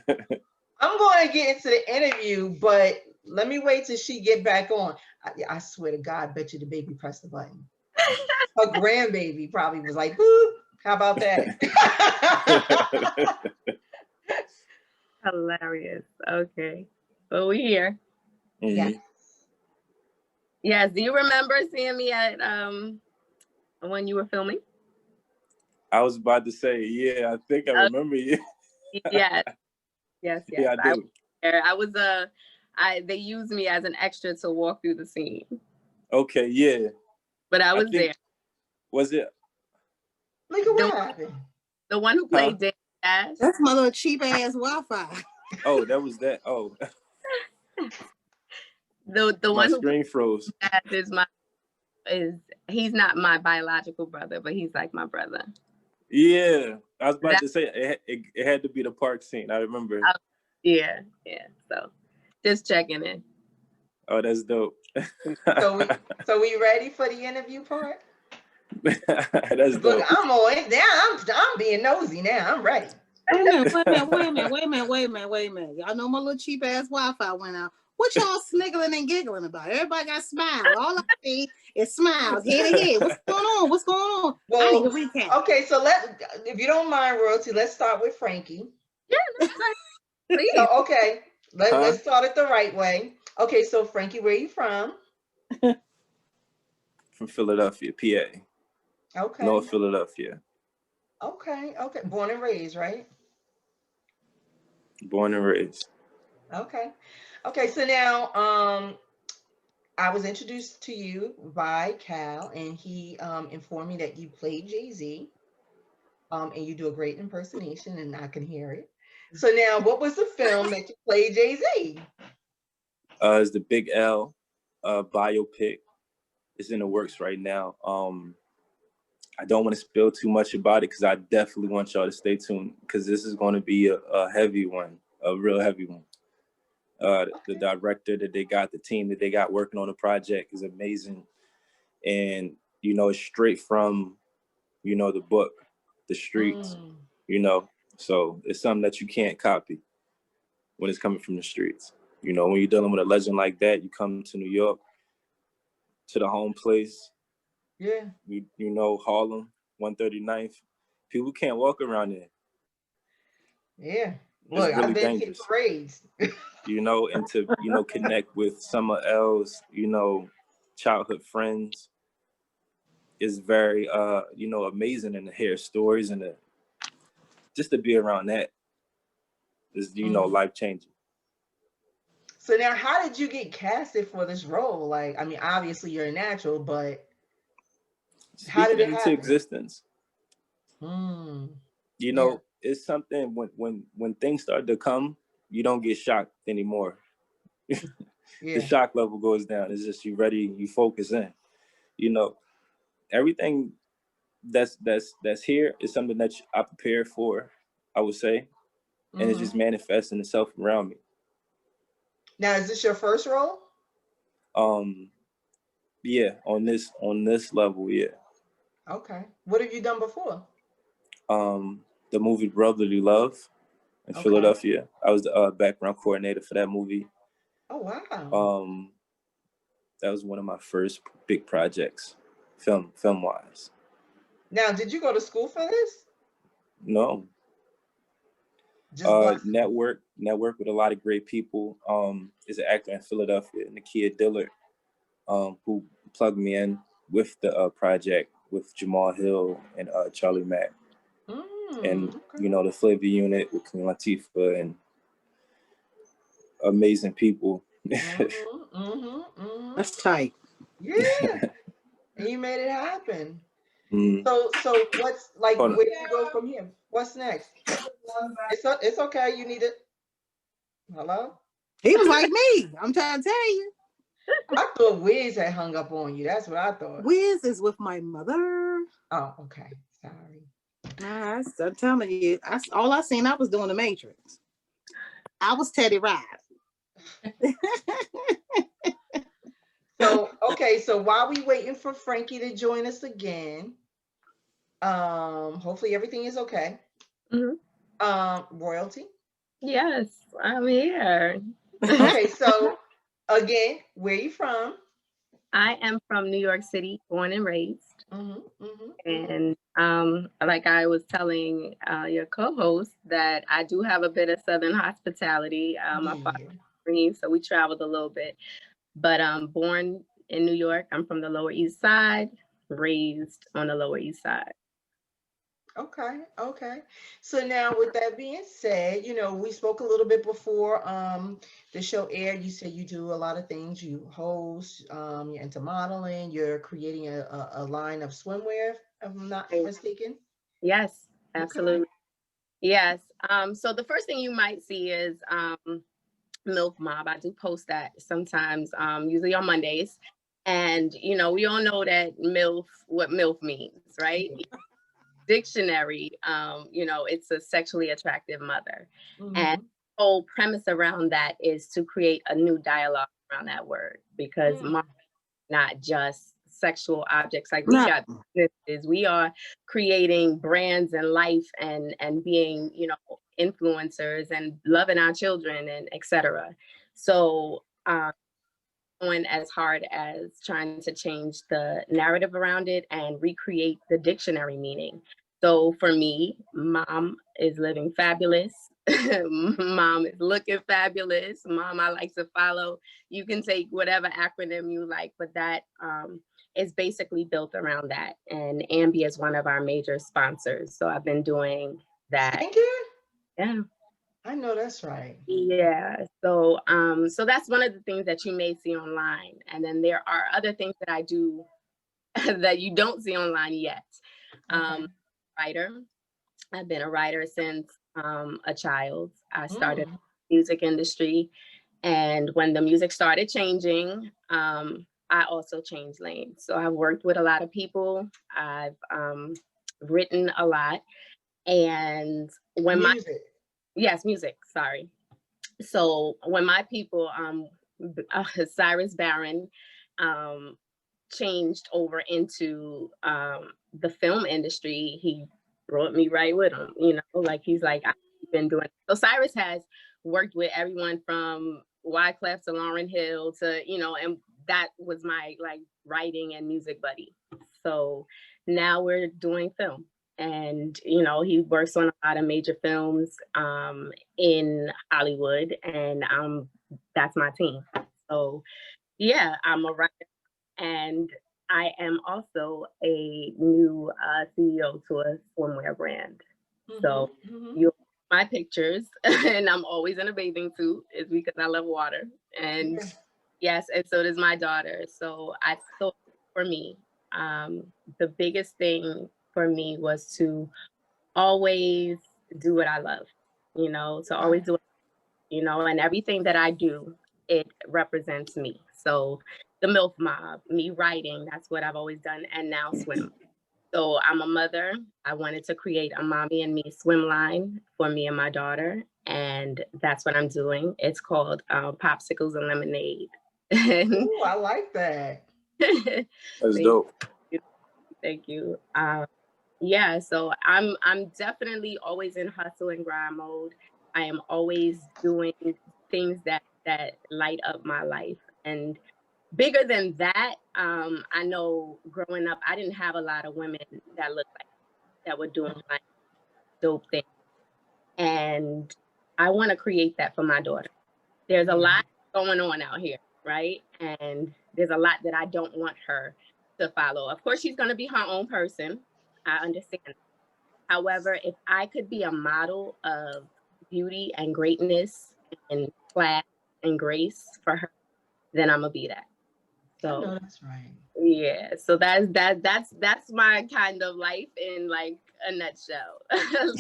I'm going to get into the interview, but let me wait till she get back on. I swear to God, I bet you the baby pressed the button. Her grandbaby probably was like, boop. How about that? Hilarious. Okay. Well, we here. Yeah. Yes. Do you remember seeing me at when you were filming? I was about to say, yeah, I think I remember you. Yes. Yes. Yeah, I do. I was they used me as an extra to walk through the scene. Okay, yeah. But I was there. Was it? Look at what happened. The one who played Dash. That's my little cheap ass Wi-Fi. Oh, that was that. Oh. The my one who screen froze. He's not my biological brother, but he's like my brother. Yeah, I was about to say it had to be the park scene. I remember. Yeah. So, just checking in. Oh, that's dope. so we ready for the interview part? That's dope. Look, I'm always down. I'm being nosy now. I'm ready. Wait a minute. Y'all know my little cheap ass Wi-Fi went out. What y'all sniggling and giggling about? Everybody got smiles. All I see is smiles, head to head. What's going on? Well, I need a recap. Okay, so if you don't mind, Royalty, let's start with Franky. Yeah, that's right. So, okay, let's start it the right way. Okay, so Franky, where are you from? From Philadelphia, PA. Okay. North Philadelphia. Okay. Born and raised, right? Born and raised. Okay, so now I was introduced to you by Cal, and he informed me that you played Jay-Z, and you do a great impersonation, and I can hear it. So now, what was the film that you played Jay-Z? It's the Big L biopic. It's in the works right now. I don't want to spill too much about it because I definitely want y'all to stay tuned because this is going to be a heavy one, a real heavy one. The director that they got, the team that they got working on the project is amazing. And, it's straight from, the book, the streets, so it's something that you can't copy when it's coming from the streets. When you're dealing with a legend like that, you come to New York, to the home place. Yeah. Harlem, 139th. People can't walk around there. Yeah. Look, really I've been to parades. And to, connect with some else, childhood friends is very, amazing, and to hear stories and just to be around that is, life-changing. So now, how did you get casted for this role? Like, I mean, obviously you're a natural, but how did it happen? Into existence. Yeah. It's something when things start to come, you don't get shocked anymore. The shock level goes down. It's just you ready, you focus in. Everything that's here is something that I prepared for, I would say, and it's just manifesting itself around me. Now, is this your first role? Yeah, on this level, yeah. Okay. What have you done before? The movie Brotherly Love in Philadelphia. I was the background coordinator for that movie. Oh, wow. That was one of my first big projects, film-wise. Now, did you go to school for this? No. Just network with a lot of great people. Is an actor in Philadelphia, Nakia Dillard, who plugged me in with the project with Jamal Hill and Charlie Mack. And the Flavor Unit with Queen Latifah and amazing people. That's tight. Yeah. And you made it happen. So what's like? Where do you go from here? What's next? It's okay. You need it. Hello? He was like me. I'm trying to tell you. I thought Wiz had hung up on you. That's what I thought. Wiz is with my mother. Oh, okay. Sorry. Nah, I'm telling you, all I seen, I was doing the Matrix. I was Teddy Riley. So while we waiting for Franky to join us again, hopefully everything is okay. Royalty, Yes, I'm here. Okay, so again, where you from? I am from New York City, born and raised. Mm-hmm. And like I was telling your co-host, that I do have a bit of Southern hospitality. My father Yeah. was Marine, so we traveled a little bit. But born in New York, I'm from the Lower East Side, raised on the Lower East Side. Okay, okay. So now with that being said, we spoke a little bit before the show aired. You said you do a lot of things. You host, you're into modeling, you're creating a line of swimwear, if I'm not mistaken. Yes, Okay. absolutely. Yes. So the first thing you might see is MILF Mob. I do post that sometimes, usually on Mondays. And, we all know that MILF, what MILF means, right? Yeah. Dictionary, it's a sexually attractive mother. And Mm-hmm. the whole premise around that is to create a new dialogue around that word, because Mm. not just sexual objects. Like, we No. got businesses, we are creating brands and life, and being, influencers, and loving our children, and etc. So going as hard as trying to change the narrative around it and recreate the dictionary meaning. So for me, mom is living fabulous. Mom is looking fabulous. Mom, I like to follow. You can take whatever acronym you like, but that is basically built around that. And Ambi is one of our major sponsors. So I've been doing that. Thank you. Yeah. I know that's right. Yeah. So that's one of the things that you may see online. And then there are other things that I do that you don't see online yet. Okay. Writer. I've been a writer since a child. I started Mm. music industry, and when the music started changing, I also changed lanes. So I've worked with a lot of people. I've written a lot, and when my Music. yes, music. Sorry. So when my people, Cyrus Barron, um, changed over into the film industry, he brought me right with him. Like, he's like, I've been doing. So Cyrus has worked with everyone from Wyclef to Lauryn Hill to, and that was my like writing and music buddy. So now we're doing film. And he works on a lot of major films in Hollywood, and that's my team. So yeah, I'm a writer, and I am also a new CEO to a swimwear brand. So Mm-hmm. you my pictures, and I'm always in a bathing suit, is because I love water. And Yeah. yes, and so does my daughter. So I thought, for me, the biggest thing for me was to always do what I love, to Okay. always do, and everything that I do, it represents me. So the MILF Mob, me writing, that's what I've always done, and now swim. So I'm a mother. I wanted to create a mommy and me swim line for me and my daughter, and that's what I'm doing. It's called Popsicles and Lemonade. Ooh, I like that. That's Thank dope. you. Thank you. Yeah, so I'm definitely always in hustle and grind mode. I am always doing things that light up my life. And bigger than that, I know growing up, I didn't have a lot of women that looked like that were doing like dope things. And I want to create that for my daughter. There's a Yeah. lot going on out here, right? And there's a lot that I don't want her to follow. Of course, she's going to be her own person. I understand. However, if I could be a model of beauty and greatness and class and grace for her, then I'm gonna be that. I So know that's right. yeah, so that's my kind of life in like a nutshell.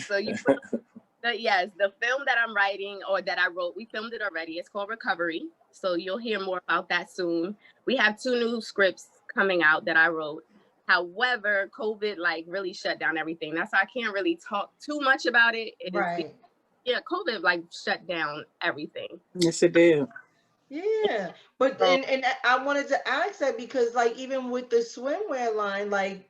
So yes, the film that I'm writing, or that I wrote, we filmed it already. It's called Recovery. So you'll hear more about that soon. We have 2 new scripts coming out that I wrote. However, COVID like really shut down everything. That's why I can't really talk too much about it. Right. Yeah, COVID like shut down everything. Yes, it did. Yeah. But So and I wanted to ask that because like even with the swimwear line, like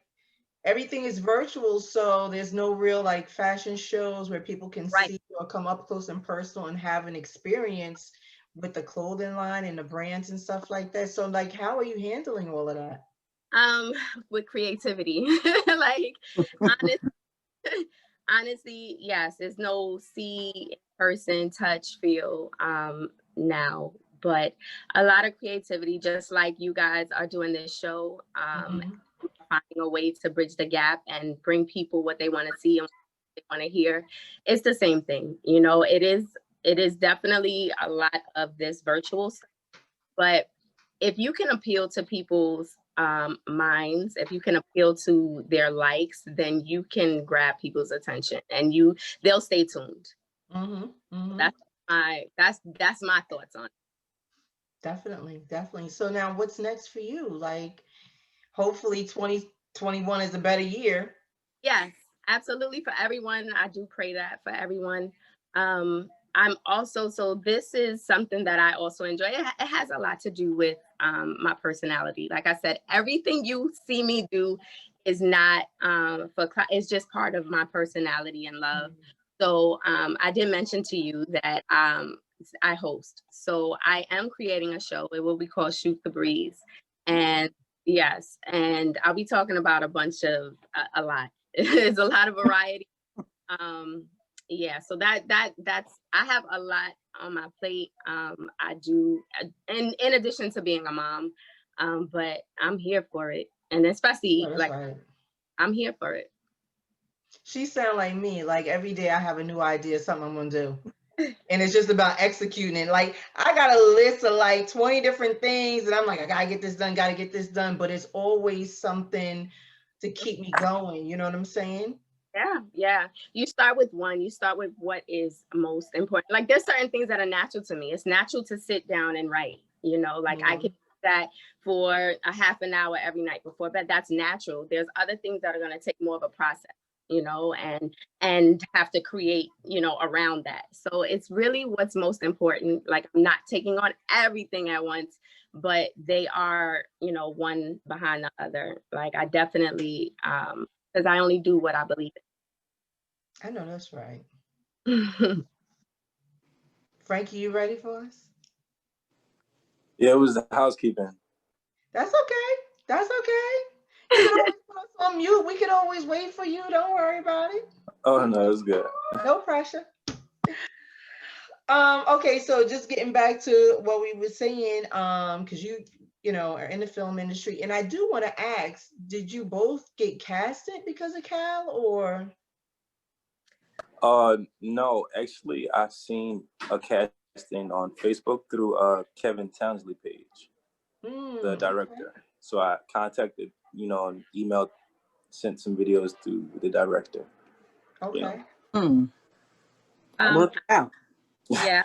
everything is virtual, so there's no real like fashion shows where people can Right. see or come up close and personal and have an experience with the clothing line and the brands and stuff like that. So like, how are you handling all of that? With creativity. Like, honest, honestly, yes, there's no see, person, touch, feel now, but a lot of creativity, just like you guys are doing this show, Mhm. finding a way to bridge the gap and bring people what they want to see and what they want to hear. It's the same thing, you know. It is definitely a lot of this virtual stuff, but if you can appeal to people's minds, if you can appeal to their likes, then you can grab people's attention, and they'll stay tuned. Mhm. Mhm. That's my thoughts on it. Definitely, definitely. So now what's next for you? Like, hopefully 2021 is a better year. Yes, absolutely, for everyone. I do pray that for everyone. I'm also, so this is something that I also enjoy. It has a lot to do with my personality. Like I said, everything you see me do is not it's just part of my personality and love. So I did mention to you that I host. So I am creating a show. It will be called Shoot the Breeze. And yes, and I'll be talking about a bunch of a lot. It's a lot of variety. Yeah, so that's I have a lot on my plate. I do, and in addition to being a mom, but I'm here for it, and especially Oh, that's like right. I'm here for it. She sound like me. Like every day I have a new idea, something I'm gonna do. And it's just about executing it. Like I got a list of like 20 different things, and I'm like, I gotta get this done, gotta get this done. But it's always something to keep me going. You know what I'm saying? Yeah, yeah. You start with one. You start with what is most important. Like there's certain things that are natural to me. It's natural to sit down and write. You know, like I can do that for a half an hour every night before bed. That's natural. There's other things that are going to take more of a process, you know, and have to create, you know, around that. So it's really what's most important. Like I'm not taking on everything at once, but they are, you know, one behind the other. Like I definitely, because I only do what I believe I know that's right. in. Frankie, you ready for us? Yeah, it was the housekeeping. That's okay. That's okay. You can always put us on mute. We can always wait for you. Don't worry about it. Oh no, it's good. No pressure. Okay, so just getting back to what we were saying, because you know, are in the film industry, and I do want to ask, did you both get casted because of Cal, or? No, actually, I've seen a casting on Facebook through Kevin Townsley page, the Okay. director. So I contacted, you know, and emailed, sent some videos to the director. Okay. You know. Worked out. Yeah,